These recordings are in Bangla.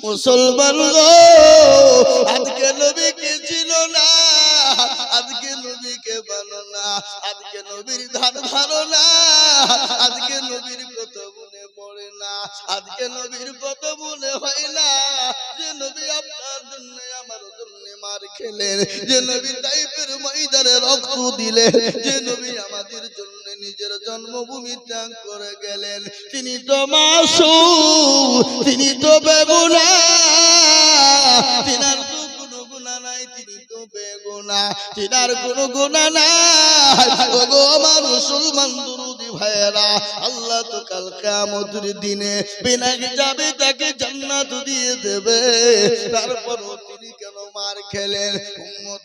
মুসলমান গো, আজকে নবীকে ছিল না, আজকে নবীকে মানো না, আজকে নবীর ধার ধারো না, আজকে নবীর কথা মনে পড়ে না, আজকে নবীর কথা মনে হয় না যে নবী আপনার জন্য আমার জন্য মার খেলেন, যে নবী তাইফের ময়দানে রক্ত দিলেন, যে নবী আমাদের জন্য নিজের জন্মভূমি ত্যাগ করে গেলেন। তিনি তো মাসুম, তিনি তো বেগুনাহ, তিনার তো কোনো গুনাহ নাই, তিনি তো বেগুনাহ, তিনার কোনো গুনাহ নাই। ওগো আমার মুসলমান দুরুদি ভাইয়েরা, আল্লাহ তো কাল কিয়ামতের দিনে বিনা হিসাবে তাকে জান্নাত দিয়ে দেবে। তারপরও তিনি কেন মার খেলেন?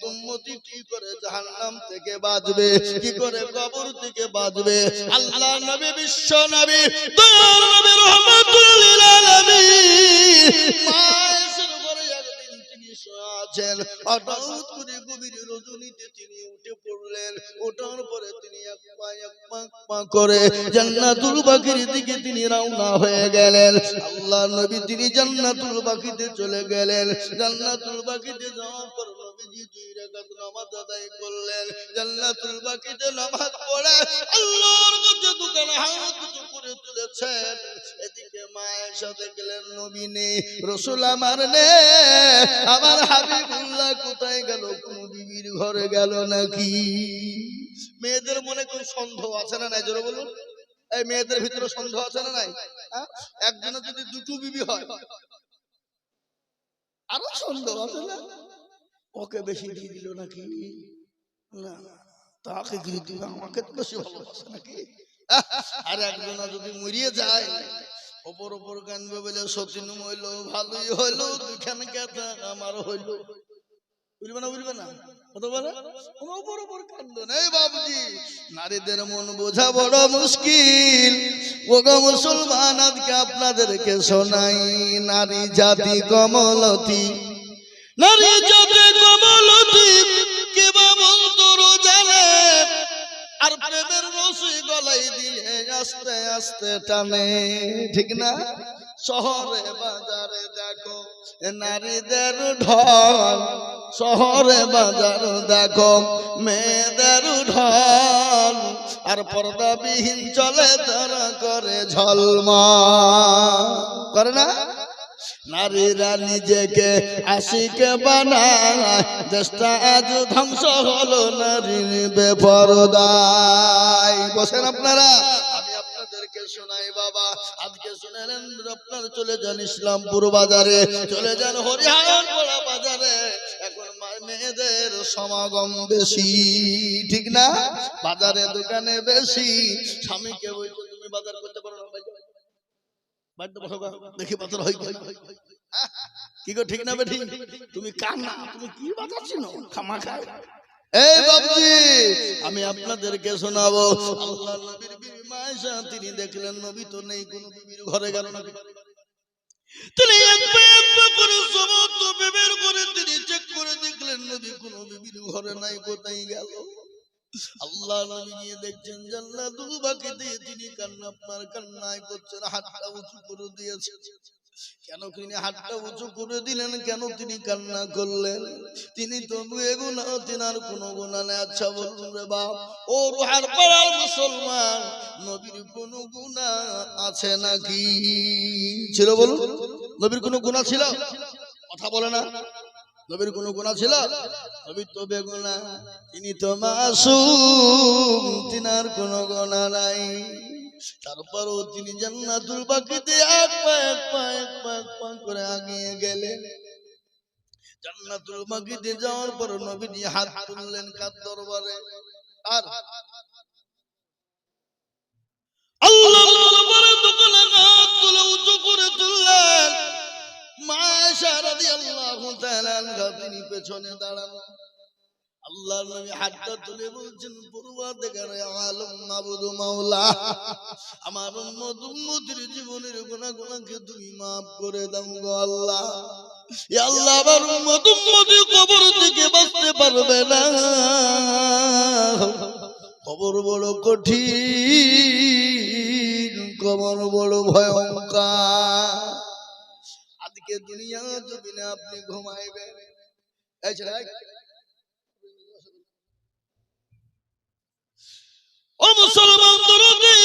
উম্মতি কি করে জাহান্নাম থেকে বাঁচবে, কি করে কবর থেকে বাঁচবে? আল্লাহ নবী, বিশ্ব নবী, দয়ার নবী, রহমাতুল লিল আলামিন মায়ের উপরে একদিন তিনি শুয়ে আছেন, হঠাৎ করে গভীর রজনীতে তিনি উঠে পড়লেন। ওঠার পরে তিনি এক পা করে জান্নাতুল বাকির দিকে তিনি রওনা হয়ে গেলেন। আল্লাহ নবী তিনি জান্নাতুল বাকিতে চলে গেলেন। জান্নাতুল বাকিতে যাওয়ার পর নবীজি 2 রাকাত নামাজ আদায় করলেন। জান্নাতুল বাকিতে নামাজ পড়ে আল্লাহর কাছে দুখানা হাত উঁচু করে তুলেছেন। এদিকে মা আয়েশা দেখলেন নবী নেই, রাসূল আমার নেই, আমার হাবিবুল্লাহ কোথায় গেল? কোন বিবির ঘরে গেল নাকি? মেয়েদের মনে কোন সন্দেহ আছে না নাই? জোরে বলুন। এই মেয়েদের ভিতরে সন্দেহ আছে না নাই? একজনের যদি 2টো বিবি হয় আরো সন্দেহ আছে না? ওকে বেশি দিয়ে দিল নাকি? না, তাকে দিয়ে দিল, আমাকে তো বেশি ভালোবাসে নাকি? আর একজন যদি মরিয়ে যায় ওপর ওপর কানবে বলে সতীন হইল, ভালোই হইল, দুখান কথা আমার হইল। বুঝবে না? বুঝবে না? কত বলে ওপর ওপর কান্দ নেই বাবুজি। নারীদের মন বোঝা বড় মুশকিল। ওগো মুসলমান, আজকে আপনাদেরকে শোনাই নারী জাতি কমলতি, নারী জাতি কমলতি, কে বা মন্তর জানে, আর প্রেমের রশি গলাই দিয়ে আস্তে আস্তে টানে, ঠিক না? শহরে বাজারে দেখো নারীদের ঢল, শহরে বাজার দেখো মেয়েদের ঢল, আর পর্দাবিহীন চলে তারা করে ঝলমল, করে না? নারীরা নিজেকে আশিকে বানায়, দেশটা আজ ধ্বংস হলো নারীর বেপরদায়। বসেন আপনারা, আমি আপনাদেরকে শোনাই বাবা। আজকে শুনেলেন আপনার চলে যান ইসলামপুর বাজারে, চলে যান হরিহরপাড়া বাজারে, এখন মেয়েদের সমাগম বেশি, ঠিক না? বাজারে দোকানে বেশি। স্বামীকে বলছো তুমি বাজার করতে পারো না, দেখি বাজার হয় কি গো, ঠিক না বেঠি? তুমি কান্না, তুমি কি বাজাচ্ছি না খামা খায়। এই বাবুজি, আমি আপনাদেরকে শোনাবো আল্লাহর নবীর বিবি মা আয়েশা, তিনি দেখলেন নবী তো নেই, কোন বিবির ঘরে গেল না। তিনি এক পা করে সমস্ত বিবির ঘরে তিনি চেক করে দেখলেন নবী কোন বিবির ঘরে নাই, কোথায় গেল? আল্লাহ নবী নিয়ে দেখছেন জান্নাতুল বাকিতে, তিনি কান্না, আপনার কান্নায় করছেন, হাতটা উঁচু করে দিয়েছে। কেন তিনি হাতটা উঁচু করে দিলেন? কেন তিনি কান্না করলেন? তিনি তো বেগুনা, তিনার কোনো গুনাহ নেই। আচ্ছা বলুন রে বাপ, ও রুহার পাড়ার মুসলমান, নবীর কোনো গুনাহ আছে নাকি? ছিল? বলুন, নবীর কোনো গুনাহ ছিল? কথা বলে না। নবীর কোনো গুনাহ ছিল? নবী তো বেগুনাহ, তিনি তো মাসুম, তিনার কোনো গুনাহ নাই। তারপরও তিনি জান্নাতুল বাকিতে এক পা করে আগিয়ে গেলেন। জান্নাতুল বাকিতে যাওয়ার পর নবীজি হাত তুললেন কার দরবারে? আর আল্লাহর দরবারে দুখানা হাত তুলে উঁচু করে তুললেন। মা আয়েশা রাদিয়াল্লাহু তাআলা আনহা তিনি পেছনে দাঁড়ানো। আল্লাহর নবী হাতটা তুলে বলছেন, পরওয়ারদিগারে আলম মাবুদ মাওলা, আমার উম্মতের জীবনের গুনাহকে তুমি maaf করে দাও গো আল্লাহ। ইয়া আল্লাহ, আমার উম্মতি কবর থেকে বাঁচতে পারবে না, কবর বড় কঠিন, কবর বড় ভয়ঙ্কর। আজকে দুনিয়া জমিনে আপনি ঘুমাইবেন। এই ছেলে, ও মুসলমান দরদি,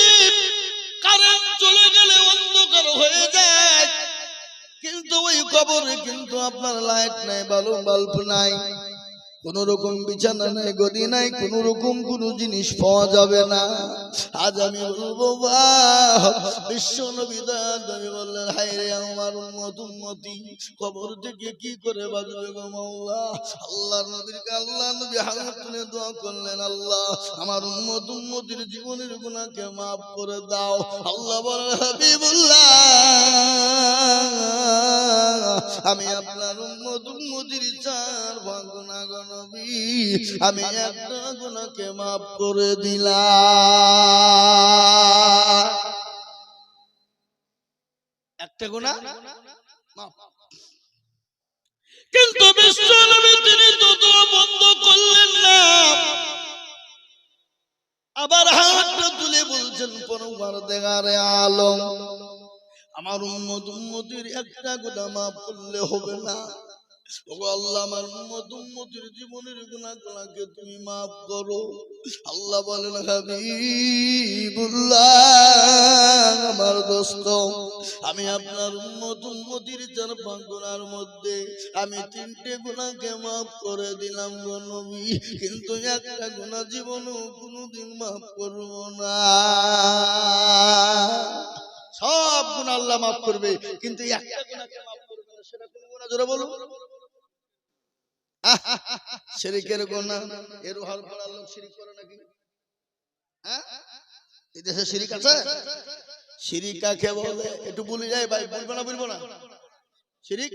কারেন্ট চলে গেলে অন্ধকার হয়ে যায়, কিন্তু ওই কবরে কিন্তু আপনার লাইট নাই, বাল্ব নাই, কোন রকম বিছানা নাই, গদি নাই, কোন রকম কোন জিনিস পাওয়া যাবে না। আজ আমি বলবো বিশ্ব নবী নবী বললেন, হায় রে আমার উম্মতি, কবর থেকে কি করে বাঁচবে গো মাওলা। আল্লাহর নবী হাত তুলে দোয়া করলেন, আল্লাহ আমার উম্মতির জীবনের গুনাহকে মাফ করে দাও। আল্লাহ বলেন, হাবিবুল্লাহ আমি আপনার উম্মতির 4 ভাগ গুনাহ গো নবী, আমি একটা গুনাহকে মাফ করে দিলাম। একটা গুনাহ মাফ। কিন্তু বিশ্ব নবী তিনি তো বন্ধ করলেন না, আবার হাতটা তুলে বলছেন, পরওয়ারদিগারে আলম আমার উম্মতির একটা গুনাহ মাফ করলে হবে না। ওগো আল্লাহ আমার উম্মতির জীবনের গুনাহগুলোকে তুমি মাফ করো। আল্লাহ বলেন, হাবিবুল্লাহ আমার দোস্ত, আমি আপনার উম্মতির 4 গুনার মধ্যে আমি 3টে গুনাহকে মাফ করে দিলাম গো নবী, কিন্তু একটা গুনাহ জীবনও কোনোদিন মাফ করব না। সব গুনাহ আল্লাহ মাফ করবে, কিন্তু একটা গুনাহকে মাফ করবে না। সেটা কোন গুনাহ জোরে বলুন? শিরকের গুনাহ। এর হার পড়ার লোক শিরক করে নাকি? হ্যাঁ, এই দেশে শিরক আছে? শিরক কাকে বলে একটু বলি যাই ভাই, বলবো না শিরক?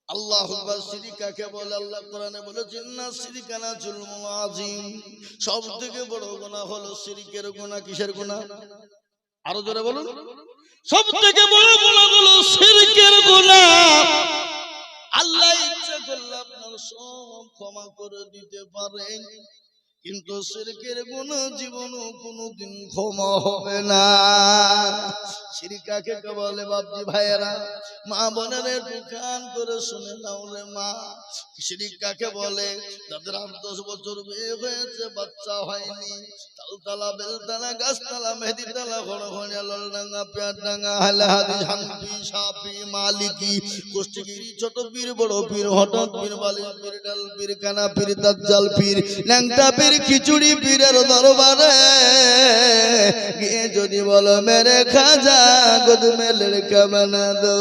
আল্লাহু আকবার। শিরক কাকে বলে? আল্লাহ কোরআনে বলেছেন, না শিরকানা জুলমুন আযীম, সবথেকে বড় গুনাহ হলো শিরকের গুনাহ। কিসের গুনাহ? আরো জোরে বলুন। সবথেকে বড় গুনাহ হলো শিরকের গুনাহ। আল্লাহ ইচ্ছা করলে আপনার সব ক্ষমা করে দিতে পারেন, কিন্তু শিরকের গুনাহ জীবনও কোনোদিন ক্ষমা হবে না। শিরক কাকে বলে বাপজি ভাইয়েরা, মা বোনেরা একটু কান করে শুনে নাও রে মা। শিরক কাকে বলে? যাদের 8-10 বছর বিয়ে হয়েছে, বাচ্চা হয়নি, তালতলা, বেলতলা, গাছতলা, মেহেদিতলা, খড়খড়িয়া, লালডাঙ্গা, পেয়ারডাঙ্গা, হালাহাদি, হানফি, শাফি, মালিকি, কুষ্টিগিরি, ছোট পীর, বড় পীর, হঠাৎ পীর, বালিশ পীর, ডাল পীর, কানা পীর, দাজ্জাল পীর, ল্যাংটা পীর, খিচুড়ি পীরের দরবারে গিয়ে যদি বলো মেরে খাজা গোদ মে লড়কা বানা দো,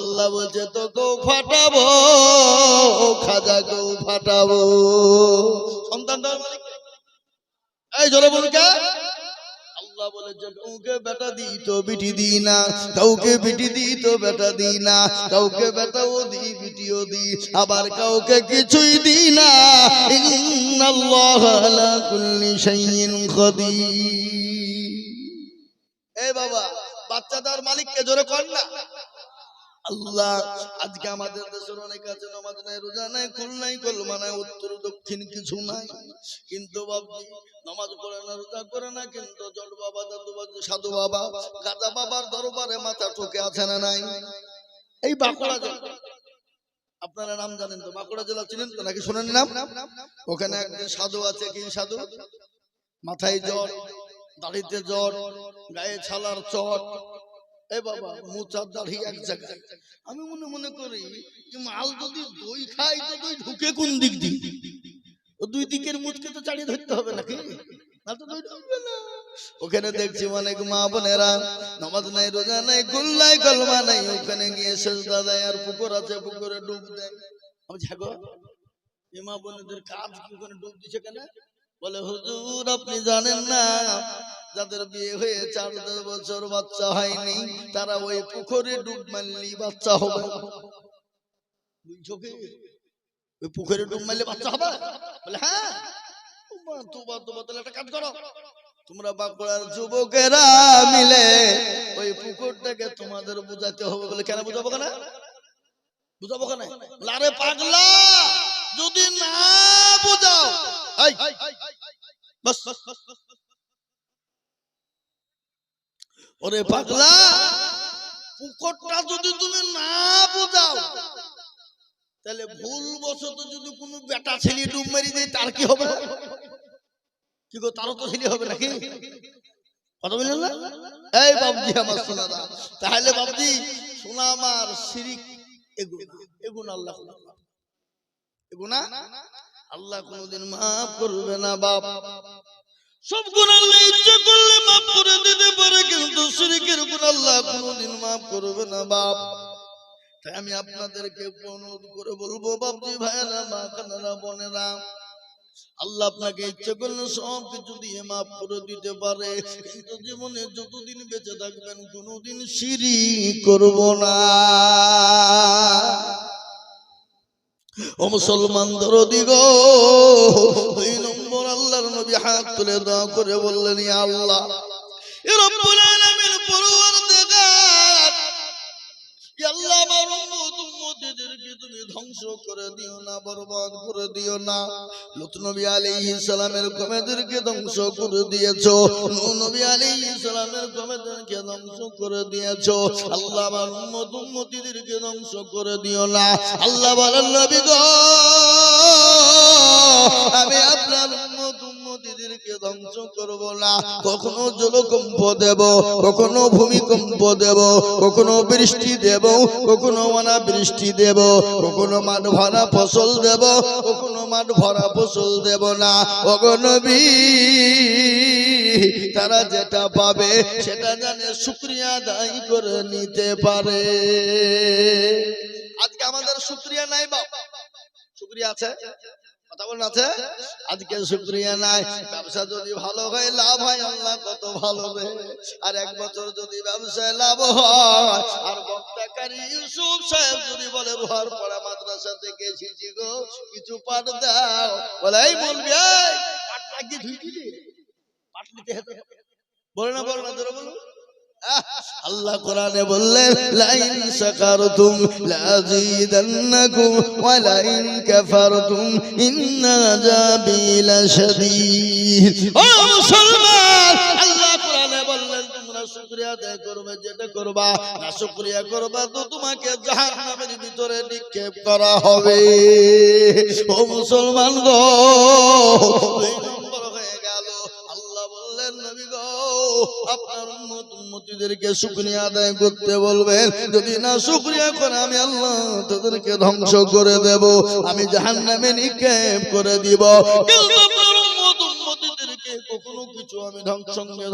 আল্লাহ বলছে তোকেও ফাটাবো, খাজাকেও ফাটাবো। সন্তান দেওয়ার মালিক এই জোরে বলুন কে? আল্লাহ বলে, যে কাউকে বেটা দিই তো বিটি দিই না, কাউকে বিটি দিই তো বেটা দিই না, কাউকে বেটাও দিই বিটিও দিই, আবার কাউকে কিছুই দিই না। ইন্নাল্লাহা আলা কুল্লি শাইইন কাদির। এই বাবা, বাচ্চা দেওয়ার মালিক কে? জোরে কর না। আল্লাহ। আজকে আমাদের দেশের অনেক আছে, নামাজ নাই, রোজা নাই, কুল নাই, কলমা নাই, উত্তর দক্ষিণ কিছু নাই, কিন্তু বাবা নামাজ পড়ে না, রোজা করে না, কিন্তু জট বাবা, দাদু বাবা, সাধু বাবা, গাজা বাবার দরবারে মাথা ঠকে আছে না নাই? এই বাঁকুড়া জেলা, আপনারা নাম জানেন তো? বাঁকুড়া জেলা চিনেন তো নাকি শোনেন নাম? ওখানে একজন সাধু আছে। কি সাধু? মাথায় জ্বর, দাড়িতে জ্বর, গায়ে ছালার চট, এ বাবা মোচার দাড়ি এক জায়গায়। আমি মনে করি মাল যদি দই খাই তো দই ঢুকে কোন দিক দিয়ে? ও দুই দিকের মুচকে তো চাড়িয়ে ধরতে হবে নাকি? না তো দই ঢুকবে না। ওখানে দেখছি অনেক মা বোনেরা নামাজ নাই, রোজা নাই, কুল নাই, কলমা নাই, ওখানে গিয়ে সেজদা দেয়, আর পুকুর আছে পুকুরে ডুব দেয়। আমি ঝাগো এই মা বোনেদের কাজ কি ওখানে ডুব দিচ্ছে কেন? বলে হুজুর আপনি জানেন না, যাদের বিয়ে হয়ে 4-10 বছর বাচ্চা হয়নি, তারা ওই পুকুরে ডুব মারলেই বাচ্চা হবে। বুঝছো কি? ওই পুকুরে ডুব মারলে বাচ্চা হবে? বলে হ্যাঁ। তাহলে একটা কাজ করো, তোমরা বাঁকুড়ার যুবকেরা মিলে ওই পুকুরটাকে তোমাদের বুঝাতে হবে। বলে কেন বুঝাবো কেন? বুঝাবো কেন? আরে পাগলা, যদি না বুঝাও, বস ওরে পাগলা, পুকুরটা যদি তুমি না বোঝাও, তাহলে ভুল বশত যদি কোনো বেটা ছেলে ডুব মেরে দেয়, তার কি হবে? কি গো, তারও তো ছেলে হবে নাকি? কথা বললেন না? এই বাবজি আমার সোনারা, তাহলে বাবজি সোনা আমার শিরিক এগুনা আল্লাহ, এগুনা আল্লাহ কোনদিন মাফ করবে না বাপ। সব গুনাহ আল্লাহ ইচ্ছা করলে মাফ করে দিতে পারে, কিন্তু শিরকের গুনাহ আল্লাহ কোনদিন মাফ করবে না বাপ। তাই আমি আপনাদেরকে অনুরোধ করে বলবো বাপজি ভাইরা, মা কানারা, বোনেরা, আল্লাহ আপনাকে ইচ্ছা করলে সব কিছু দিয়ে মাফ করে দিতে পারে, কিন্তু জীবনে যতদিন বেঁচে থাকবেন কোনদিন শিরক করব না। ও মুসলমান দরদি গো, 2 নম্বর আল্লাহর নবী হাত তুলে দোয়া করে বললেন, ইয়া আল্লাহ, ইয়া রব্বুল আলামিন, পরওয়ারদিগার, ইয়া আল্লাহ, আমার উম্মতদেরকে তুমি ধ্বংস করে দিও না, বরবাদ করে দিও না। লূত নবী আলাইহিস সালামের কওমদেরকে ধ্বংস করে দিয়েছো, নূহ নবী আলাইহিস সালামের কওমদেরকে ধ্বংস করে দিয়েছো। আল্লাহ, আমার উম্মতদেরকে ধ্বংস করে দিও না। আল্লাহ বলেন, নবী গো, আমি আপনার উম্মতদেরকে ধ্বংস করব না। কখনো জলকম্প দেব, কখনো ভূমিকম্প দেব, কখনো বৃষ্টি দেব, কখনো অনাবৃষ্টি দেব, কখনো মাঠ ভরা ফসল দেব, কখনো মাঠ ভরা ফসল দেব না। ওগো নবী, তারা যেটা পাবে সেটা জানে শুকরিয়া আদায় করে নিতে পারে। আজকে আমাদের শুকরিয়া নাই বাপ, শুকরিয়া আছে? কথা বলেন, আছে? আজকে শুকরিয়া নাই। ব্যবসা যদি ভালো হয়, লাভ হয়, আল্লাহ কত ভালো রে। আর 1 বছর যদি ব্যবসায় লাভ হয়, আর বক্তাকারী ইউসুফ সাহেব যদি বলে, রোহার পাড়া মাদ্রাসা থেকে এসেছি গো, কিছু পাঠ দাও, বলে, এই বলবি, এই পাঠ লাগিয়ে ধুইছি রে, পাঠ নিতে হবে, বলে না, বলে না, ধরে বলো। আল্লাহ কোরআনে বললেন, লাইন শাকারতুম লাযীদান্নাকুম ওয়া লাইন কাফারতুম ইন্না আযাবি লাশাদীদ। ও মুসলমান, আল্লাহ কোরআনে বললেন, তোমরা শুকরিয়া আদায় করবে, যেটা করবা না শুকরিয়া করবা তো তোমাকে জাহান্নামের ভিতরে নিক্ষেপ করা হবে। ও মুসলমান গো, 2 নম্বর হয়ে গেল। আল্লাহ বললেন, নবী গো, আপনার উম্মতদেরকে শুকরিয়া আদায় করতে বলবেন, যদি না শুকরিয়া করে আমি আল্লাহ তাদেরকে ধ্বংস করে দেব, আমি জাহান্নামে নিক্ষেপ করে দিব। কিন্তু আপনার উম্মতদেরকে কখনো কিছু আমি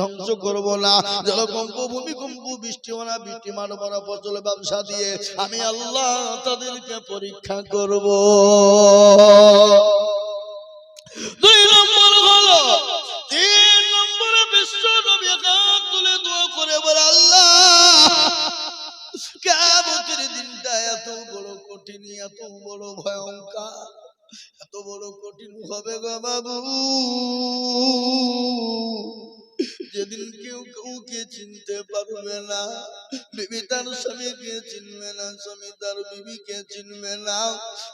ধ্বংস করব না। জলকম্প, ভূমিকম্প, বৃষ্টি অনাবৃষ্টি, মাঠ ভরা ফসল, ব্যবসা দিয়ে আমি আল্লাহ তাদেরকে পরীক্ষা করব। 2 নম্বর হলো। 3 নম্বরে বিশ্ব নবী হাত তুলে দোয়া করে বলে, আল্লাহ, কিয়ামতের দিনটা এত বড় কঠিন, এত বড় ভয়ঙ্কর, এত বড় কঠিন হবে গো বাবু, যেদিন কেউ কাউকে চিনতে পারবে না। বিবি তার স্বামীকে চিনবে না, স্বামী তার বিবিকে চিনবে না,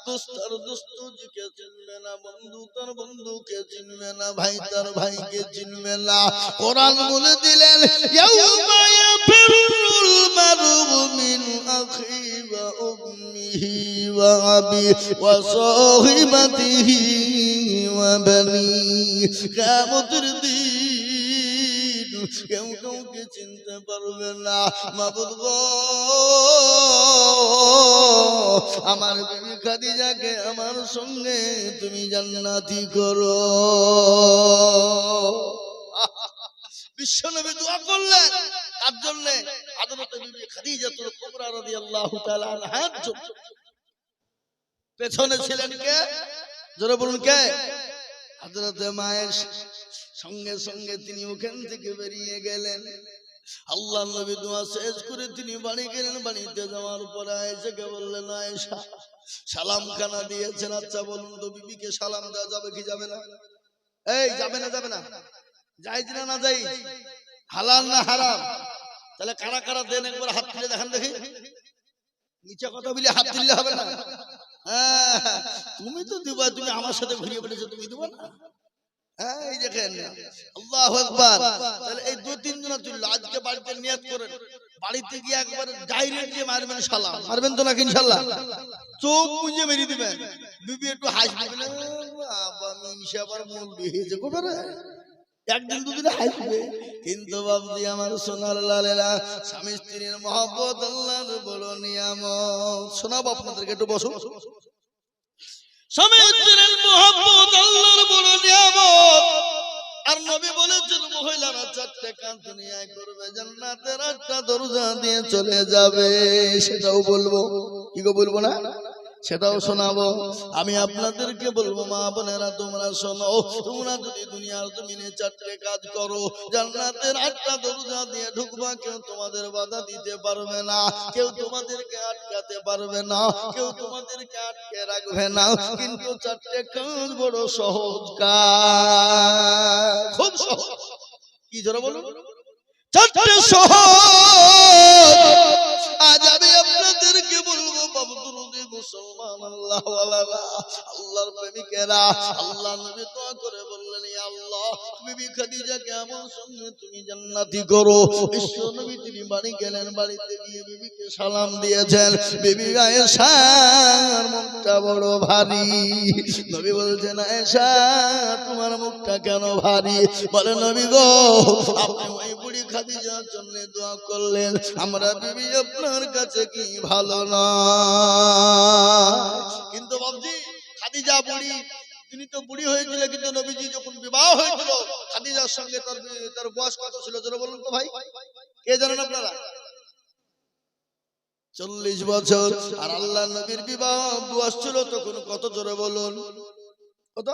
দোস্ত তার দোস্তকে চিনবে না, বন্ধু তার বন্ধুকে চিনবে না, ভাই তার ভাইকে চিনবে না। কোরআন বলে দিলেন, ইয়াউমা ইয়াফিরুল মারউ মিন আখি ওয়া উম্মিহি ওয়া আবি ওয়া সাহিবাতিহি ওয়া বানি। কিয়ামতের দিন কেউ কাউকে চিনতে পারবে না। মাবুদ গো, আমার বিবি খাদিজাকে আমার সঙ্গে তুমি জান্নাতি করো। বিশ্বনবী দোয়া করলেন তার জন্য, হযরত বিবি খাদিজাতুল কুবরা রাদিয়াল্লাহু তাআলা আনহা। পেছনে ছিলেন কে? জোরে বলুন, কে? হযরত মায়ের সঙ্গে সঙ্গে তিনি ওখান থেকে বেরিয়ে গেলেন। আল্লাহ নবী দোয়া শেষ করে তিনি বাড়ি গেলেন। বাড়িতে যাওয়ার পরে আয়েশাকে বললেন, আয়েশা, সালাম খানা দিয়েছেন, আচ্ছা বলুন তো বিবিকে সালাম দেওয়া যাবে কি যাবে না? এই যাবে না, যাবে না, জায়েজ না না জায়েজ, হালাল না হারাম? তাহলে কারা কারা দেন একবার হাত তুলে দেখান দেখি। নিচে কথা বলে হাত তুললে হবে না। তুমি তো দিবা, তুমি আমার সাথে ঘুরিয়ে বেড়েছো, তুমি দিবা না? এই দেখেন, আল্লাহু আকবার। তাহলে এই 2-3 জন তুললো। আজকে বাড়িতে নিয়ত করেন, বাড়িতে গিয়ে একবার ডাইরেক্ট যে মারবেন সালাম, মারবেন তো নাকি ইনশাআল্লাহ? চোখ মুজে মেরে দিবেন, বিবি একটু হাসবে, বাবা মিনসা আবার মুরবি হয়েছে কোথায়, একদিন দুদিন হাসবে। কিন্তু বাবজি আমার সোনার লালেরা, স্বামী স্ত্রীর মহব্বত আল্লাহর বড় নিয়ামত। শোনাবো আপনাদেরকে, একটু বসো। স্বামী স্ত্রীর মহব্বত আল্লাহর বড় নিয়ামত। আর নবী বলেছেন মহিলারা 4টে কাজ দুনিয়ায় করবে, জান্নাতের 8টা দরজা দিয়ে চলে যাবে। সেটাও বলবো, কি গো বলবো না? সেটাও শোনাবো। আমি আপনাদেরকে বলবো মা বোনেরা তোমরা শোনো, তোমরা যদি দুনিয়ার জমিনে 4টে কাজ করো, জান্নাতের 8টা দরজা দিয়ে ঢুকবা, কেউ তোমাদের বাধা দিতে পারবে না, কেউ তোমাদেরকে আটকাতে পারবে না, কেউ তোমাদেরকে আটকে রাখবে না। কিন্তু 4টে কাজ বড় সহজ কাজ, খুব সহজ। কি জোরে বলুন? 4টে সহজ। আজ আমি আপনাদেরকে বলবো বাবদুরুদি মুসলমান আল্লাহ ওয়ালারা, আল্লাহর প্রেমিকেরা, আল্লাহ নবী দোয়া করে বললেন, ইয়া আল্লাহ বিবি খাদিজাকে আমার সঙ্গে তুমি জান্নাতি করো। বিশ্ব নবী তিনি বাড়ি গেলেন, বাড়িতে গিয়ে বিবিকে সালাম দিয়েছেন। বিবি আয়েশার মুখটা বড় ভারী। নবী বলছেন, আয়েশা তোমার মুখটা কেন ভারী? বলে, নবী গো আপনি ওই বুড়ি খাদিজার জন্য দোয়া করলেন, আমরা বিবি আপনার কাছে কি ভালো না? কিন্তু বাবজি খাদিজা বুড়ি, তিনি তো বুড়ি হয়েছিল, কিন্তু নবীজি যখন বিবাহ হয়েছিল খাদিজার সঙ্গে তার বয়স কত ছিল জোরে বলুন তো ভাই, কে জানেন আপনারা? 40 বছর। আর আল্লাহ নবীর বিবাহ বয়স ছিল তখন কত জোরে বলুন? কত?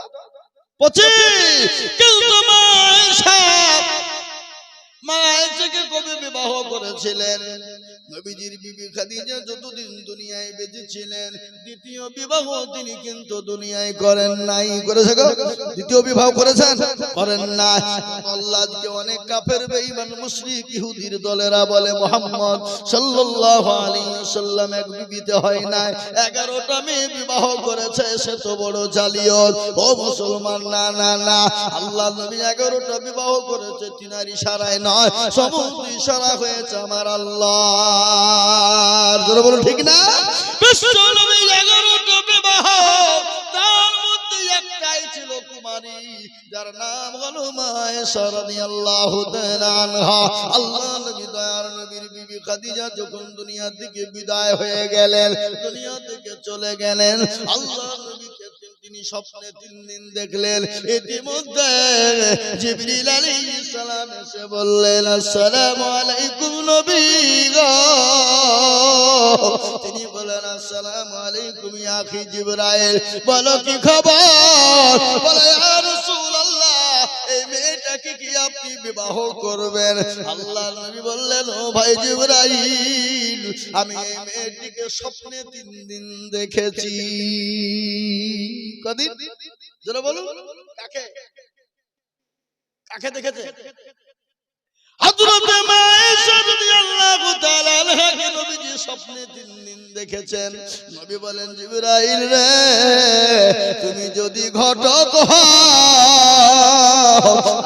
25। কিন্তু মা আয়েশাকে কবে বিবাহ করেছিলেন? নবীজির বিবি খাদিজা যতদিন দুনিয়ায় বেঁচে ছিলেন দ্বিতীয় বিবাহ তিনি কিন্তু দুনিয়ায় করেন নাই। করেছে গো? দ্বিতীয় বিবাহ করেছেন? করেন না। আল্লাহ আজকে অনেক কাফের বেঈমান মুশরিক ইহুদির দলেরা বলে মুহাম্মদ সাল্লাল্লাহু আলাইহি ওয়াসাল্লাম এক বিবিতে হয় নাই, 11টা মেয়ে বিবাহ করেছে, সে তো বড় জালিয়াত। ও মুসলমান, না না না, আল্লাহ নবী 11টা বিবাহ করেছে, তিনার ইশারায় নয়, সমস্ত ইশারা হয়েছে আমার আল্লাহর। জোরে বলুন ঠিক না? বিশ্ব নবীর 11টা বিবাহ, তার মধ্যে একটাই ছিল কুমারী, যার নাম হলো মা আয়েশা রাদিয়াল্লাহু তাআলা আনহা। আল্লাহ নবী দয়ার নবীর বিবি খাদিজা যখন দুনিয়া থেকে বিদায় হয়ে গেলেন, দুনিয়া থেকে চলে গেলেন, আল্লাহ নবীকে তিনি স্বপ্নে 3 দিন দেখলেন। ইতিমধ্যে জিবরিল আলাইহিস সালাম এসে বললেন, আসসালামু আলাইকুম নবী গো। তিনি বলেন, আসসালামু আলাইকুম ইয়া আখি জিবরাইল, বলো কি খবর? বলে, ইয়া রাসূলুল্লাহ এই মেয়েটাকে কি আপনি বিবাহ করবেন? আল্লাহর নবী বললেন, ও ভাই জিবরাইল, আমি এই মেয়েটিকে স্বপ্নে 3 দিন দেখেছি। কদিন? যারা বলুন কাকে কাকে দেখেছে? হযরত মা আয়েশা রাদিয়াল্লাহু তাআলা আনহাকে নবীজি স্বপ্নে 3 দিন দেখেছেন। নবী বলেন, জিবরাইল রে, তুমি যদি ঘটক হও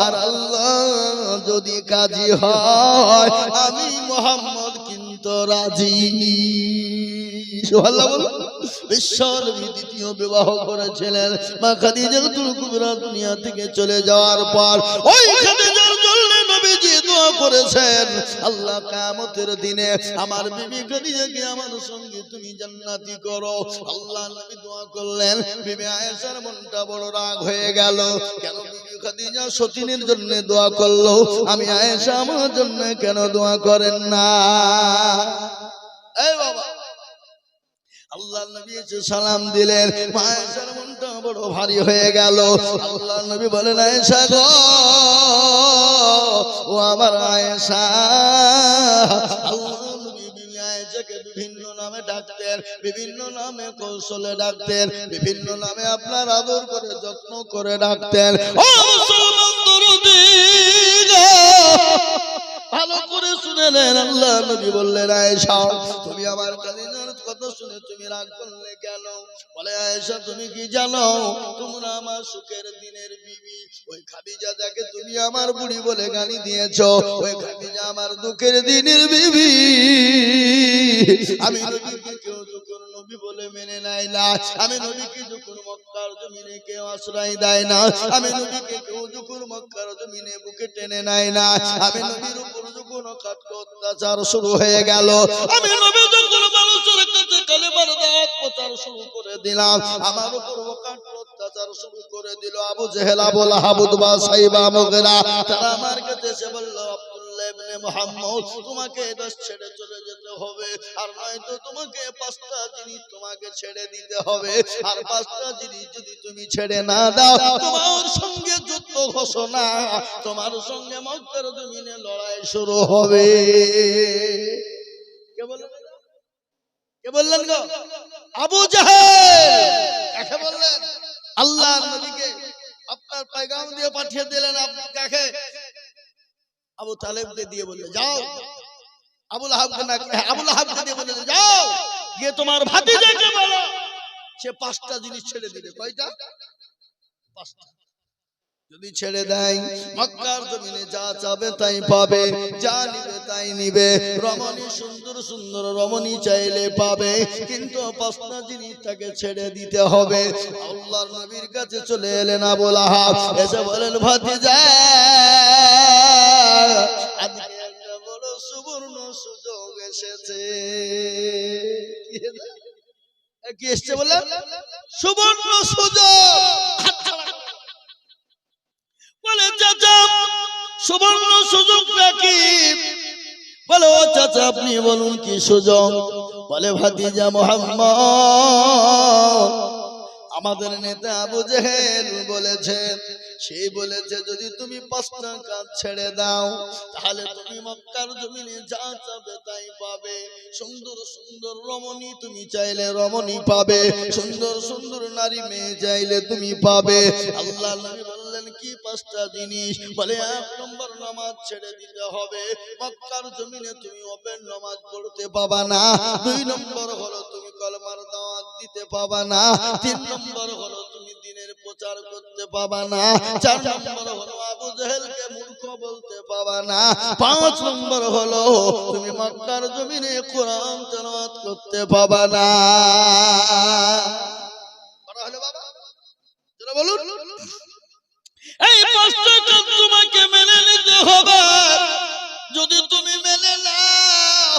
আর আল্লাহ যদি কাজী হয়, আমি মুহাম্মদ কিন্তু রাজি। সুবহানাল্লাহ বলুন। বিশ্বনবী দ্বিতীয় বিবাহ করেছিলেন। মা খাদিজাতুল কুবরা দুনিয়া থেকে চলে যাওয়ার পর ওই খাদিজার জন্য নবীজি দোয়া করেছেন, আল্লাহ কিয়ামতের দিনে আমার বিবি খাদিজাকে আমার সঙ্গে তুমি জান্নাতি করো। আল্লাহ নবী দোয়া করলেন। বিবি আয়েশার মনটা বড় রাগ হয়ে গেল, কেন বিবি খাদিজা সতীনের জন্য দোয়া করলো, আমি আয়েশা আমার জন্য কেন দোয়া করেন না? এই বাবা, আল্লাহ নবী এসে সালাম দিলেন, মা আয়েশার মনটা বড় ভারী হয়ে গেল। আল্লাহ নবী বলেন, আয়েশা গো, ও আমার আয়েশা। আল্লাহ নবী বিবি আয়েশাকে বিভিন্ন নামে ডাকতেন, বিভিন্ন নামে কৌশলে ডাকতেন, বিভিন্ন নামে আপনার আদর করে যত্ন করে ডাকতেন। ও মুসলমান দরদি গো, ভালো করে শুনে নেন। আল্লাহ নবী বললেন, আয়েশা তুমি আমার খাদিজার কথা শুনে তুমি রাগ করলে কেন? বলে আয়েশা তুমি কি জানো তোমরা আমার সুখের দিনের বিবি, ওই খাদিজা যাকে তুমি আমার বুড়ি বলে গালি দিয়েছো, ওই খাদিজা আমার দুঃখের দিনের বিবি। আমি নবীকে কেউ যখন নবী বলে মেনে নেয় না, আমি নবীকে যখন মক্কার জমিনে কেউ আশ্রয় দেয় না, আমি নবীকে কেউ যখন মক্কার জমিনে বুকে টেনে নেয় না, আমি নবীর উপর যখন অত্যাচার শুরু হয়ে গেল, আমি নবী যখন মানুষের কাছে কালেমার দাওয়াত প্রচার শুরু করে দিলাম, আমার উপর অত্যাচার শুরু করে দিল আবু জেহেল, আবু লাহাব, উতবা, সাইবা, মুগীরা। তারা আমার কাছে এসে বলল আব্দুল্লাহ ইবনে মুহাম্মদ তোমাকে দেশ ছেড়ে চলে যেতে হবে, আর নয়তো তোমাকে 5টা জিনিস তোমাকে ছেড়ে দিতে হবে, আর 5টা জিনিস যদি তুমি ছেড়ে না দাও তোমার সঙ্গে যুদ্ধ ঘোষণা, তোমার সঙ্গে মক্কার জমিনে লড়াই শুরু হবে। কে বললেন? কে বললেন গো? আবু জাহেল। কাকে বললেন? আল্লাহর নবীকে আপনার পয়গাম দিয়ে পাঠিয়ে দিলেন। আপনি কাকে? আবু তালেবকে দিয়ে বললেন যাও, আবু লাহাবকে না, আবু লাহাবকে দিয়ে বললেন যাও গিয়ে তোমার ভাতিজাকে বলো সে 5টা জিনিস ছেড়ে দিবে। কয়টা? 5টা। যদি ছেড়ে দেয় মক্কার জমিনে যা চাবে তাই পাবে, যা নিবে তাই নিবে, রমণী সুন্দর সুন্দর রমণী চাইলে পাবে, কিন্তু 5টা জিনিস তাকে ছেড়ে দিতে হবে। আল্লাহর নবীর কাছে চলে এলেন আবু লাহাব, এসে বলেন ভাতিজা আজকে একটা বড় সুবর্ণ সুযোগ এসেছে। কি এসেছে বলেন? সুবর্ণ সুযোগ। বলে চাচা সুবর্ণ সুযোগটা কি? বলে ও চাচা আপনি বলুন কি সুযোগ? বলে ভাতিজা মুহাম্মদ আমাদের নেতা আবু জেহেল বলেছে, সেই বলেছে যদি তুমি 5টা কাজ ছেড়ে দাও তাহলে তুমি মক্কার জমিনে যা চাবে তাই পাবে, সুন্দর সুন্দর রমণী তুমি চাইলে রমণী পাবে, সুন্দর সুন্দর নারী মেয়ে চাইলে তুমি পাবে। আল্লাহ নবী বললেন কি 5টা জিনিস? বলে 1 নম্বর নামাজ ছেড়ে দিতে হবে, মক্কার জমিনে তুমি ওপেন নামাজ পড়তে পাবা না। 2 নম্বর হলো তুমি কলমার দাওয়াত দিতে পাবা না। 3 নম্বর হলো তুমি দিনের প্রচার করতে পাবা না। 4 নম্বর হলো আবু জেহেলকে মূর্খ বলতে পাবা না। 5 নম্বর হলো তুমি মক্কার জমিনে কোরআন তেলাওয়াত করতে পাবা না। বড় হলো বাবা, যারা বলুন এই 5টা কাজ তোমাকে মেনে নিতে হবে। যদি তুমি মেনে নাও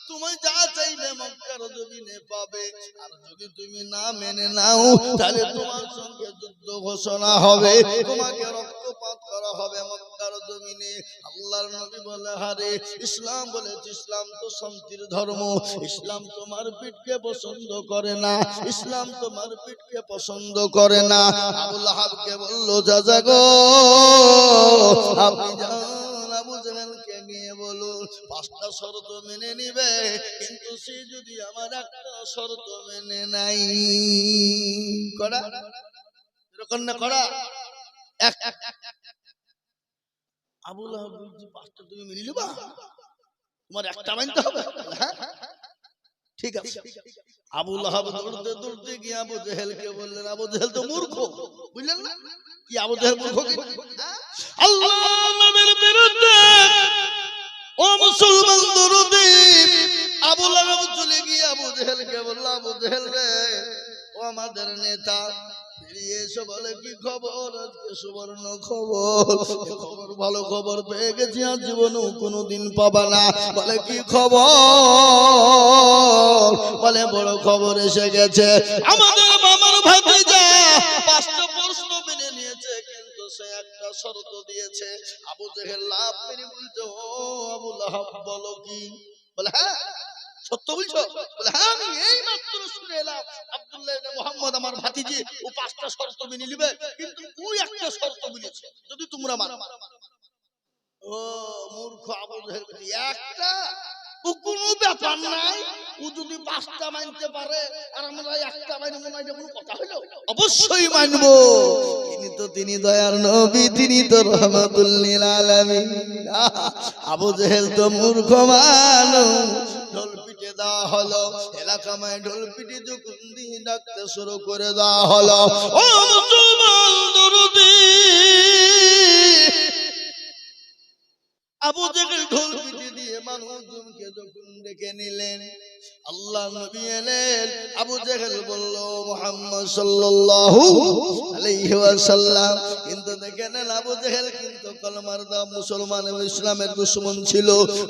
তুমি যা চাইবে মক্কার জমিনে পাবে, আর যদি তুমি না মেনে নাও তাহলে তোমার সঙ্গে যুদ্ধ ঘোষণা হবে, তোমাকে রক্তপাত করা হবে মক্কার জমিনে। আল্লাহর নবী বলে হারে ইসলাম বলেছে ইসলাম তো শান্তির ধর্ম, ইসলাম তোমার পিঠকে পছন্দ করে না, ইসলাম তোমার পিঠকে পছন্দ করে না। আবু লাহাবকে বলল চাচা গো আপনি যান আবু জেহেলকে নিয়ে বলুন 5টা শর্ত মেনে নিবে, কিন্তু সে যদি আমার একটা শর্ত মেনে নাই। করা এরকম না করা আবু লাহাব বলছে 5টা তুমি মেনে নিবা, তোমার একটা মানতে হবে। হ্যাঁ ঠিক আছে। আবু লাহাব দৌড়তে দৌড়তে গিয়ে আবু জেহেলকে বললেন, আবু জেহেল তো মূর্খ, বুঝলেন না? কি আবু জেহেল মূর্খ কি? আল্লাহর নবীর বিরুদ্ধে ও মুসলমান দরদি আবু লাহাব চলে গিয়ে আবু জেহেলকে বলল, আবু জেহেল রে ও আমাদের নেতা বেরিয়ে এসে বলে কি খবর? আজকে সুবর্ণ খবর, খবর ভালো খবর পেয়ে গেছি, আর জীবনেও কোনোদিন পাবা না। বলে কি খবর? বলে বড় খবর এসে গেছে, আমাদের মামার ভাতিজা 5টা প্রশ্ন মেনে নিয়েছে, কিন্তু সে একটা শর্ত দিয়েছে। আবু জেহেল লাভ মেরে বলছে ও আবু লাহাব বলো কি? বলে হ্যাঁ সত্য বলছো? বলে হ্যাঁ আমি এই মাত্র শুনে এলাম আব্দুল্লাহ ইবনে মুহাম্মদ আমার ভাতিজি ও 5টা শর্ত মেনে নিবে, কিন্তু ওই একটা শর্ত বলেছে যদি তোমরা মানো। ও মূর্খ আবু জেহেল একটা ও কোনো ব্যাপার নাই, ও যদি 5টা মানতে পারে আর আমরা একটা মানব না, এটা কোনো কথা হলো? অবশ্যই মানবো। তিনি দয়ার নবী, তিনি তো রহমাতুল লিল আলামিন। আবু জেহেল তো মূর্খ মানুষ, ঢোল পিটে দেওয়া হলো। এলাকায় ঢোল পিটি যখন দিয়ে ডাকতে শুরু করে দেওয়া হলো, ও মুসলমান দরদি, আবু জেহেল ঢোল পিটি দিয়ে মানুষজনকে যখন ডেকে নিলেন, আল্লাহ নবী এলেন। আবু জেহেল বলল মুহাম্মদ সাল্লাল্লাহু আলাইহি ওয়াসাল্লাম। কিন্তু দেখেন আবু জেহেল কিন্তু কলমার দাও মুসলমান এবং ইসলামের দুশমন ছিল,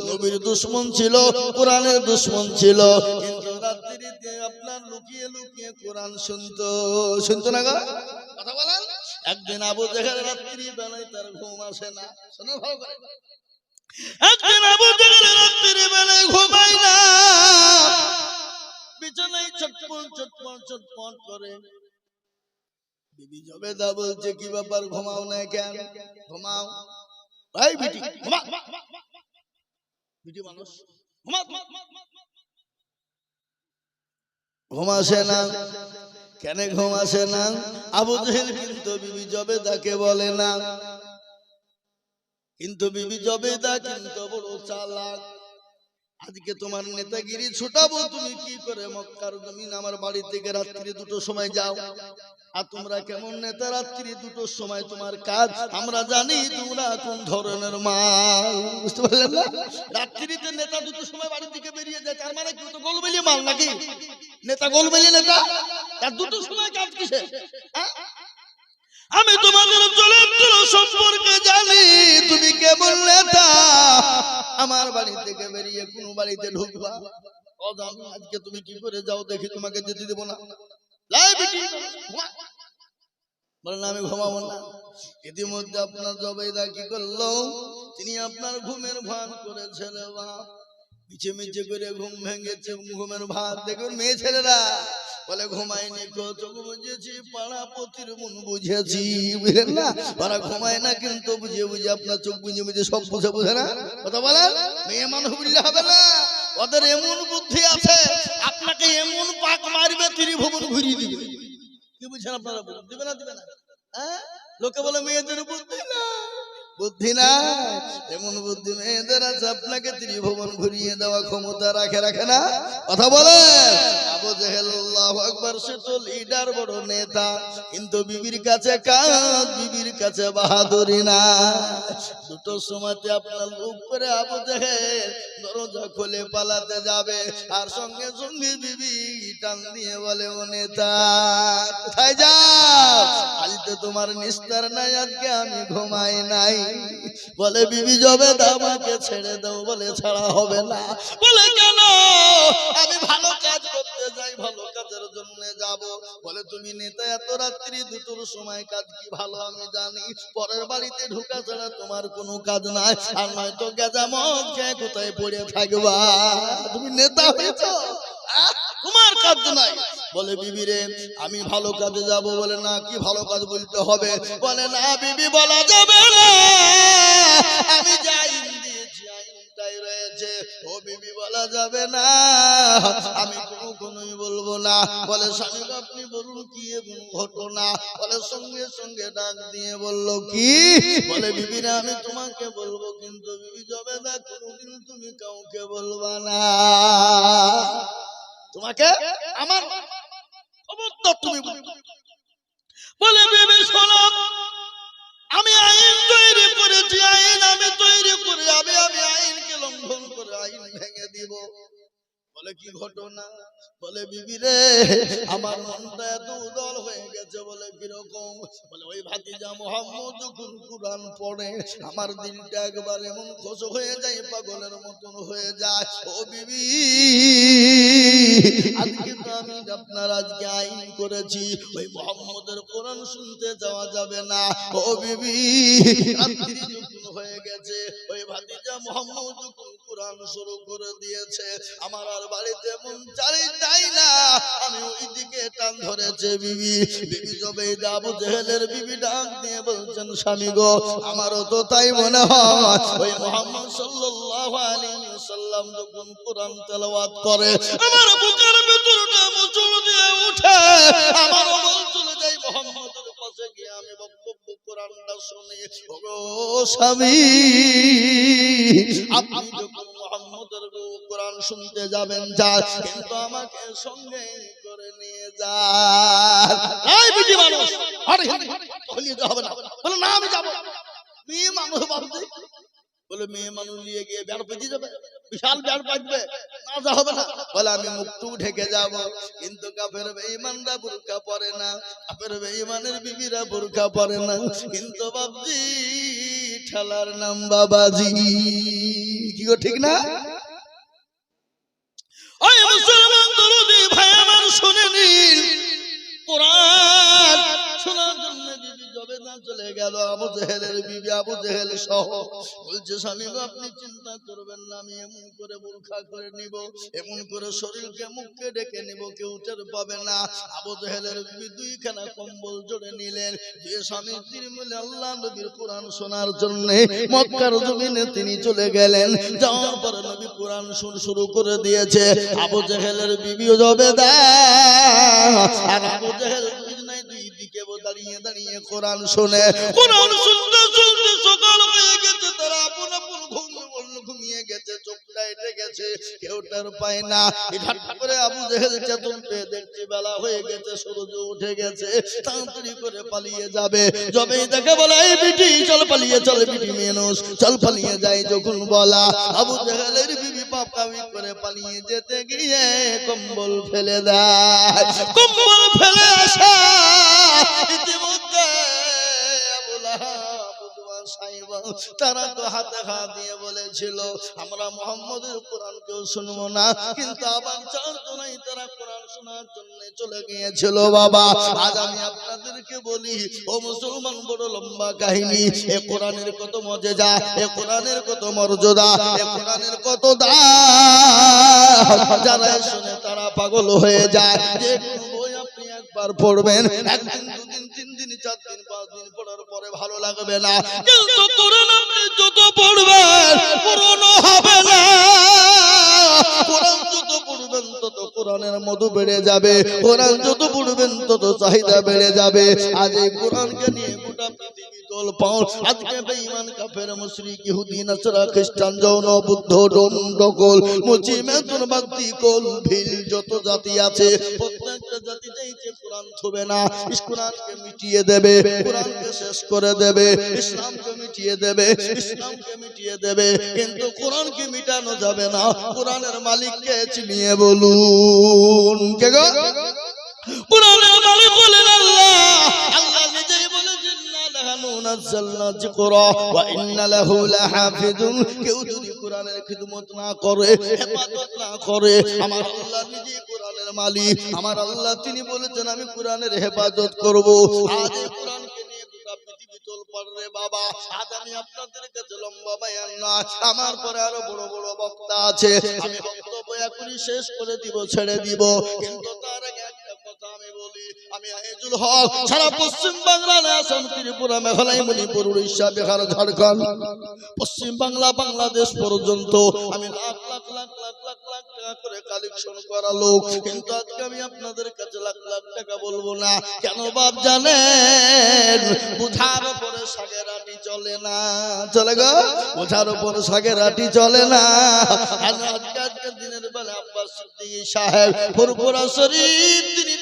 নবীর দুশমন ছিল, কোরআনের দুশমন ছিল। কিন্তু রাত্রিতে আপনার লুকিয়ে লুকিয়ে কোরআন শুনতো না কথা বলেন। একদিন আবু জেহেল রাত্রি বেলায় তার ঘুম আসে না, শোনো ভালো করে। একদিন আবু জেহেল রাত্রি বেলায় ঘুমায় না, বিছানায় চটপট চটপট চটপট করে। বিবি জবেদা বলছে কি ব্যাপার, ঘুমাও না কেন? ঘুমাও ভাই, বিটি ঘুমা, বিটি মানুষ ঘুমাসে না। কেন ঘুমাসে না? আবু জেহেল কিন্তু বিবি জবেদাকে বলে না, কিন্তু বিবি জবেদা কিন্তু বড় চালাক। আজকে তোমার নেতাগিরি ছুটাবো, তুমি কি করে মক্কার জমিন আমার বাড়ি থেকে রাত্রি 2টোর সময় যাও। আর তোমরা কেমন নেতা, রাত্রি 2টোর সময় তোমার কাজ আমরা জানি তোমরা কোন ধরনের মাল, বুঝতে পারলেন না? রাত্রিতে নেতা 2টোর সময় বাড়ি থেকে বেরিয়ে যায়, তার মানে কি তো গোলবেলি মাল নাকি? নেতা গোলবেলি নেতা, তার 2টোর সময় কাজ কিসে? আমি তোমাদের চরিত্র সম্পর্কে জানি, তুমি কেমন নেতা আমার বাড়ি থেকে বেরিয়ে কোন বাড়িতে ঢুকবা। অজানি আজকে তুমি কি করে যাও দেখি, তোমাকে যেতে দেবো না। বলেন আমি ঘুমাবো না। ইতিমধ্যে আপনার জবেদা কি করলো, তিনি আপনার ঘুমের ভান করেছেন, মিছে মিছে করে ঘুম ভেঙেছে, ঘুমের ভাত। দেখুন মেয়ে ছেলেরা বলে ঘুমায়নি, চোখ বুঝেছি, পাড়া পতির মন বুঝেছি, বুঝলেন না? ওরা ঘুমায় না কিন্তু বুঝে বুঝে আপনার চোখ বুঝে বুঝে সব বুঝে না কথা বলেন। মেয়ে মানুষ বুঝলে হবে না, ওদের এমন বুদ্ধি আছে, আপনাকে এমন পাক মারবে ত্রিভুবন ঘুরিয়ে দিবে। কি বুঝছেন আপনারা? দিবে না দিবে না? হ্যাঁ, লোকে বলে মেয়েদের বুদ্ধি না, বুদ্ধি না, এমন বুদ্ধি মেয়েদের আছে, আপনাকে ত্রিভুবন ঘুরিয়ে দেওয়া ক্ষমতা রাখে না কথা বলে। আবু জেহেল আল্লাহু আকবার, সে তো লিডার, বড় নেতা, কিন্তু বিবির কাছে কাজ, বিবির কাছে বাহাদুরি না। 2টোর সময়তে আপনার লোক করে আবু জেহেল দরজা খুলে পালাতে যাবে, আর সঙ্গে সঙ্গে বিবি টান দিয়ে বলে ও নেতা কোথায় যাও, আজকে তোমার নিস্তার নাই, আজকে আমি ঘুমাই নাই। বলে বিবি জবেদা আমাকে ছেড়ে দাও। বলে ছাড়া হবে না। বলে কেন? আমি ভালো কাজ করতে যাই, ভালো কাজের জন্য যাব। বলে তুমি নেতা, এত রাত্রি 2টোর সময় কাজ কি ভালো আমি জানি, পরের বাড়িতে ঢোকা ছাড়া তোমার কোনো কাজ নাই, আর নয়তো গেজামত খেয়ে কোথায় পড়ে থাকবা। তুমি নেতা হয়েছো, তোমার কাজ নাই। বলে বিবি রে আমি ভালো কাজে যাব। বলে না, কি ভালো কাজ বলতে হবে? বলে না বিবি বলা যাবে না, আমি যাই দিয়েছি আইনটাই রয়েছে। ও বিবি বলা যাবে না, আমি কোনোই বলবো না। বলে স্বামী আপনি বলুন কি এমন ঘটনা? বলে সঙ্গে সঙ্গে ডাক দিয়ে বলল কি? বলে বিবি রে আমি তোমাকে বলবো, কিন্তু বিবি যাবে না, কোনোদিন তুমি কাউকে বলবা না। তোমাকে আমার খবরদার তুমি বলে বিবি শোনো, আমি আইন তৈরি করেছি, আইন আমি তৈরি করে আমি আইনকে লঙ্ঘন করে আইন ভেঙে দিব। বলে কি ঘটনা? বলে বিবি রে আমার মনটা এত উদার হয়ে গেছে। বলে কিরকম? বলে ওই ভাতিজা মুহাম্মদ যখন কুরআন পড়ে আমার দিলটা একবার এমন খুশ হয়ে যায়, পাগলের মতন হয়ে যায়। ও বিবি আজকে তো আমি আপনার আজকে আইন করেছি, ওই মুহাম্মদের কোরআন শুনতে যাওয়া যাবে না। ও বিবি রাত্রি যখন হয়ে গেছে, ওই ভাতিজা মুহাম্মদ যখন কোরআন শুরু করে দিয়েছে, আমার আর বাড়িতে মন চাই না, আমি ওই দিকে টান ধরেছে। বিবি জবেদা আবু জেহেলের বিবি ডাক দিয়ে বলছেন স্বামী গো, আমারও তো তাই মনে হয়। ওই মুহাম্মদ সাল্লাল্লাহু আলাইহি ওয়াসাল্লাম যখন কোরআন তেলাওয়াত করে, আমার বুকের ভিতরটা মুচুর দিয়ে ওঠে, আমারও মন চলে যায় মুহাম্মদের পাশে গিয়ে আমি বক্তব্য কোরআনটা শুনি। ওগো স্বামী, আপনি যখন মুহাম্মদের কোরআন শুনতে যাবেন যান, কিন্তু আমাকে সঙ্গে করে নিয়ে যান। এই বুঝি মানুষ আরে বলি হবে না, বলে না আমি যাবো। মেয়ে মানুষ ভাবছে, বলে মেয়ে মানুষ নিয়ে গিয়ে বেড় পেঁচিয়ে যাবে, বিশাল বেড় পাকবে, না যা হবে না। বলে আমি মুখটুক ঢেকে যাব। কিন্তু কাফের বেঈমানরা বুরকা পরে না, কাফের বেঈমানের বিবিরা বুরকা পরে না, কিন্তু বাবজি ঠেলার নাম বাবাজি। কি গো ঠিক না? ওই মুসলমান দরদি ভাই আমার শুনে নিন, কোরআন শোনার জন্য বিবি জবেদা চলে গেল, আবু জেহেলের বিবি আবু জেহেল সহ। বলছে স্বামী গো আপনি চিন্তা করবেন না, আমি এমন করে বোরখা করে নিব, এমন করে শরীরকে মুখকে ডেকে নিব, কেউ টের পাবে না। আবু জেহেলের বিবি দুইখানা কম্বল জড়ে নিলেন, দুই স্বামী স্ত্রী মিলে আল্লাহ নবীর কোরআন শোনার জন্য মক্কার জমিনে তিনি চলে গেলেন। যাওয়ার পরে নবী কোরআন শুরু করে দিয়েছে। আবু জেহেলের বিবিও জবেদা আর আবু জেহেল দুই দিকে দাঁড়িয়ে দাঁড়িয়ে কোরআন শোনে। কোরআন শুনতে শুনতে সকাল হয়ে গেছে, তারা আপন আপন ঘুমিয়ে গেছে, চোখটা এঁটে গেছে, কেউ টের পায় না। হঠাৎ করে আবু জেহেল চেতন পেয়ে দেখছে বেলা হয়ে গেছে, সূর্য উঠে গেছে, তাড়াতাড়ি করে পালিয়ে যাবে। যবেই দেখে বলে এই বিটি চল পালিয়ে, চল বিটি মানুষ চল পালিয়ে যাই। যখন বলা আবু জেহেলের বিবি পাপামি করে পালিয়ে যেতে গিয়ে কম্বল ফেলে দেয়। কম্বল ফেলে আসা ইতিমধ্যে আবু লাহাব তারা তো হাতে হাত দিয়ে বলেছিল আমরা মুহাম্মদের কোরআন কেউ শুনবো না, কিন্তু আবার চারজনাই তারা কোরআন শোনার জন্য চলে গিয়েছিল। বাবা আজ আমি আপনাদেরকে বলি ও মুসলমান, বড় লম্বা কাহিনী। এ কোরআনের কত মজেজা, এ কোরআনের কত মর্যাদা, এ কোরআনের কত দাম, যারা শুনে তারা পাগল হয়ে যায়। যে বই আপনি একবার পড়বেন, একদিন দুদিন তিন দিন চার দিন পাঁচ দিন পড়ার পরে ভালো লাগবে না, কিন্তু কোরআন আপনি যত পড়বেন পুরনো হবে না। কোরআন যত পড়বেন তত কোরআনের মধু বেড়ে যাবে, কোরআন যত পড়বেন তত চাহিদা বেড়ে যাবে। আজ এই কোরআনকে নিয়ে গোটা পৃথিবী তোলপাড়। আজকে বেঈমান কাফের মুশরিক ইহুদি নাসারা খ্রিস্টান জৌন বুদ্ধ ডন্ডকোল মুচি মেতুন বাগদি কোল ভিল যত জাতি আছে, প্রত্যেকটা জাতি চাইছে কোরআন ছুবে না, কোরআনকে মিটিয়ে দেবে, কোরআনকে শেষ করে দেবে, ইসলামকে মিটিয়ে দেবে, ইসলামকে মিটিয়ে দেবে, কিন্তু কোরআনকে মিটানো যাবে না। কোরআনের মালিককে চিনিয়ে বলুন কে গো? কোরআনের মালিক হলেন আল্লাহ। আল্লাহ নিজেই বলেছেন না লাহানু নাযালনা যিকরা ওয়া ইন্না লাহু লাহাফিজুন। কেউ যদি কোরআনের খিদমত না করে, হেফাজত না করে, আমার আল্লাহ নিজেই কোরআনের মালিক। আমার আল্লাহ তিনি বলেছেন আমি কোরআনের হেফাজত করব। আজ এই কোরআনকে নিয়ে গোটা পৃথিবী তোলপাড় রে বাবা। আজ আমি আপনাদের কাছে লম্বা বয়ান না, আমার পরে আরো বড় বড় বক্তা আছে, আমি বক্তব্য এখনই শেষ করে দিব, ছেড়ে দিব, কিন্তু তার আগে একটা কথা আমি বলি। আমি আইজুল হক সারা পশ্চিম বাংলা, আসাম, ত্রিপুরা, মেঘালয়, মণিপুর, উড়িষ্যা, বিহার, ঝাড়খণ্ড, পশ্চিম বাংলা, বাংলাদেশ পর্যন্ত আমি লাখ লাখ লাখ লাখ লাখ লাখ টাকা করে কালেকশন করা লোক, কিন্তু আজকে আমি আপনাদের কাছে লাখ লাখ টাকা বলবো না। কেন বাপ জানেন? বুঝার উপরে শাকের আটি চলে না, চলে গো? বুঝার উপরে শাকের আটি চলে না। আজকের দিনের বেলা আব্বাস সিদ্দিকী সাহেব ফুরফুরা শরীফ তিনি